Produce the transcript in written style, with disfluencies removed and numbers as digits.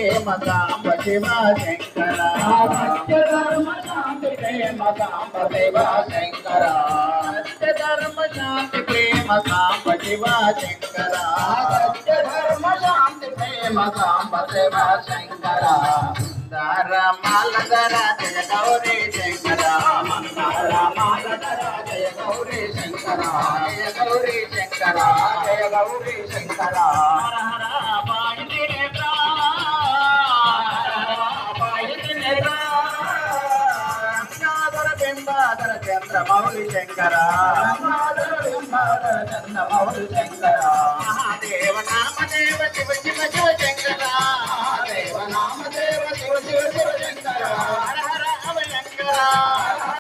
Prema Samba Shiva Shankara Satya Dharma Shanti Prema Samba Shiva Shankara Satya Dharma Shanti Prema Samba Shiva Shankara Satya Dharma Shanti Prema Samba Shiva Shankara మాలధర Jaya Gauri Shankara మాలధర Jaya Gauri Shankara Jaya Gauri Shankara Jaya Gauri Shankara Hara Hara పాయిని Netra పాయిని Netra Gangadhara బింబాధర Chandramouli Shankara Gangadhara బింబాధర Chandramouli Shankara Mahadeva Namadeva Shiva Shiva Shiva Shankara